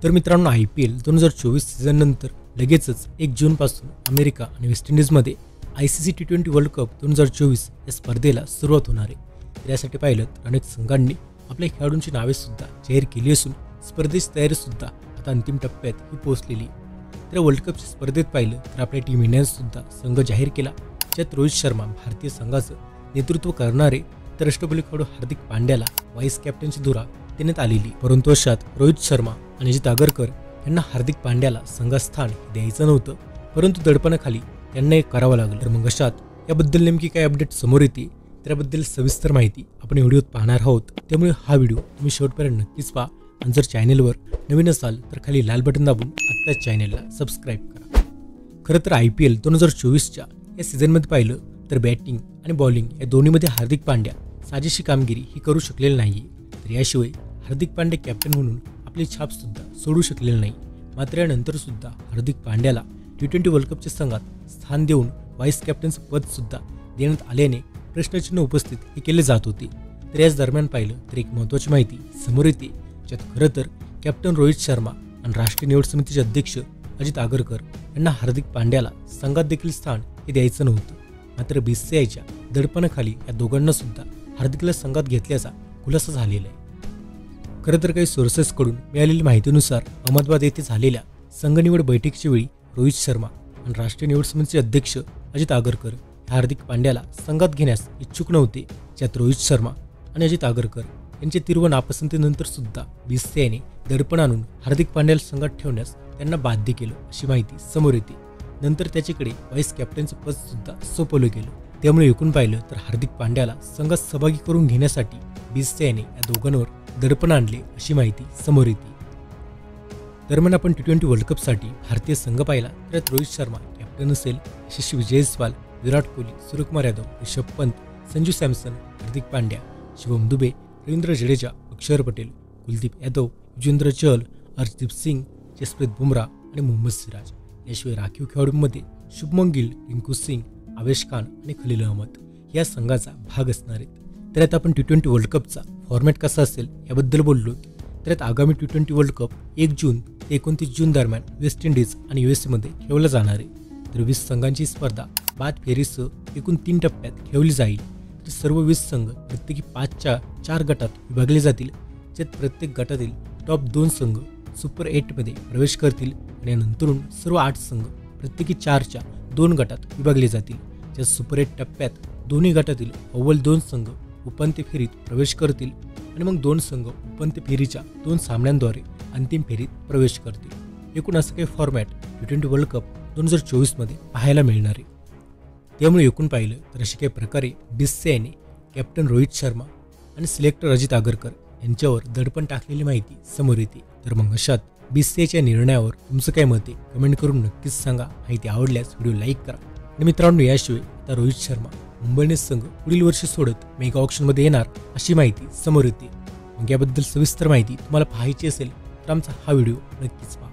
तर मित्रांनो IPL 2024 season नंतर लगेचच 1 जून पासून अमेरिका आणि वेस्ट इंडिजमध्ये ICC T20 वर्ल्ड कप 2024 या स्पर्धेला सुरुवात होणार आहे। यासाठी पाहिलं तर अनेक संघांनी आपल्या खेळाडूंची नावे सुद्धा जाहीर केली असून स्पर्धेची तयारी सुद्धा आता अंतिम टप्प्यात ही पोहोचलेली आहे। तर वर्ल्ड कपच्या स्पर्धेत पाहिलं तर आपल्या टीम इंडियाने सुद्धा संघ जाहीर केला, ज्यात रोहित शर्मा भारतीय संघाचं नेतृत्व करणारे तर अष्टपैलू खेळाडू हार्दिक पांड्याला व्हाईस कॅप्टनची धुरा देण्यात आलेली। परंतु अशात रोहित शर्मा आणि अजित आगरकर यांना हार्दिक पांड्याला संघात स्थान द्यायचं नव्हतं, परंतु दडपणाखाली त्यांना एक करावं लागलं। तर मग अशात याबद्दल नेमकी काय अपडेट समोर येते त्याबद्दल सविस्तर माहिती आपण व्हिडिओत पाहणार आहोत, त्यामुळे हा व्हिडिओ तुम्ही शेवटपर्यंत नक्कीच पहा आणि जर चॅनलवर नवीन असाल तर खाली लाल बटन दाबून आत्ताच चॅनलला सबस्क्राईब करा। खरं तर IPL 2024च्या या सीझनमध्ये पाहिलं तर बॅटिंग आणि बॉलिंग या दोन्हीमध्ये हार्दिक पांड्या साजेशी कामगिरी ही करू शकलेली नाही। तर याशिवाय हार्दिक पांड्या कॅप्टन म्हणून आपली छाप सुद्धा सोडू शकलेली नाही। मात्र यानंतर सुद्धा हार्दिक पांड्याला T20 वर्ल्ड कपच्या संघात स्थान देऊन व्हाईस कॅप्टनचं पद सुद्धा देण्यात आल्याने प्रश्नचिन्ह उपस्थित हे केले जात होते। तर याच दरम्यान पाहिलं तर एक महत्त्वाची माहिती समोर येते, ज्यात खरं तर कॅप्टन रोहित शर्मा आणि राष्ट्रीय निवड समितीचे अध्यक्ष अजित आगरकर यांना हार्दिक पांड्याला संघात देखील स्थान हे द्यायचं नव्हतं। मात्र BCCIच्या दडपणाखाली या दोघांना सुद्धा हार्दिकला संघात घेतल्याचा खुलासा झालेला आहे। खरं तर काही सोर्सेसकडून मिळालेल्या माहितीनुसार अहमदाबाद येथे झालेल्या संघ निवड बैठकीच्या वेळी रोहित शर्मा आणि राष्ट्रीय निवड समितीचे अध्यक्ष अजित आगरकर हार्दिक पांड्याला संघात घेण्यास इच्छुक नव्हते, ज्यात रोहित शर्मा आणि अजित आगरकर यांच्या तीव्र नापसंतीनंतर सुद्धा BCCIने दडपण आणून हार्दिक पांड्याला संघात ठेवण्यास त्यांना बाध्य केलं अशी माहिती समोर येते। नंतर त्याच्याकडे व्हाईस कॅप्टनचं पद सुद्धा सोपवलं गेलं। त्यामुळे एकूण पाहिलं तर हार्दिक पांड्याला संघात सहभागी करून घेण्यासाठी BCCIने या दोघांवर दडपण आणले अशी माहिती समोर येते। दरम्यान आपण T20 वर्ल्ड कपसाठी भारतीय संघ पाहिला तर रोहित शर्मा कॅप्टन असेल, यशस्वी जयस्वाल, विराट कोहली, सूर्यकुमार यादव, ऋषभ पंत, संजू सॅमसन, हार्दिक पांड्या, शिवम दुबे, रवींद्र जडेजा, अक्षर पटेल, कुलदीप यादव, युजवेंद्र चहल, अर्शदीप सिंग, जसप्रीत बुमराह आणि मोहम्मद सिराज। याशिवाय राखीव खेळाडूंमध्ये शुभमन गिल, रिंकू सिंग, आवेश खान आणि खलील अहमद या संघाचा भाग असणार आहेत। तर आता आपण T20 वर्ल्ड कपचा फॉर्मॅट कसा असेल याबद्दल बोललो, तर यात आगामी T20 वर्ल्ड कप 1 जून ते 29 जून दरम्यान वेस्ट इंडिज आणि USA मध्ये खेळवला जाणार आहे। तर 20 संघांची स्पर्धा 5 फेरीसह एकूण 3 टप्प्यात खेळवली जाईल। तर सर्व 20 संघ प्रत्येकी 5च्या 4 गटात विभागले जातील, ज्यात प्रत्येक गटातील टॉप 2 संघ सुपर 8 मध्ये प्रवेश करतील आणि यानंतरून सर्व 8 संघ प्रत्येकी 4च्या 2 गटात विभागले जातील, ज्यात सुपर 8 टप्प्यात दोन्ही गटातील अव्वल 2 संघ उपांत्य फेरीत प्रवेश करतील आणि मग 2 संघ उपांत्य फेरीच्या 2 सामन्यांद्वारे अंतिम फेरीत प्रवेश करतील। एकूण असं काही फॉर्मॅट T20 वर्ल्ड कप 2024 मध्ये पाहायला मिळणार आहे। त्यामुळे एकूण पाहिलं तर अशा काही प्रकारे BCCIने कॅप्टन रोहित शर्मा आणि सिलेक्टर अजित आगरकर यांच्यावर दडपण टाकलेली माहिती समोर येते। तर मग अशात BCCIच्या निर्णयावर तुमचं काय मत आहे कमेंट करून नक्कीच सांगा। माहिती आवडल्यास व्हिडिओ लाईक करा आणि मित्रांनो याशिवाय आता रोहित शर्मा मुंबई इंडियन्स संघ पुढील वर्षी सोडत मेगा ऑक्शनमध्ये येणार अशी माहिती समोर येते। मग याबद्दल सविस्तर माहिती तुम्हाला पाहायची असेल तर आमचा हा व्हिडिओ नक्कीच पहा।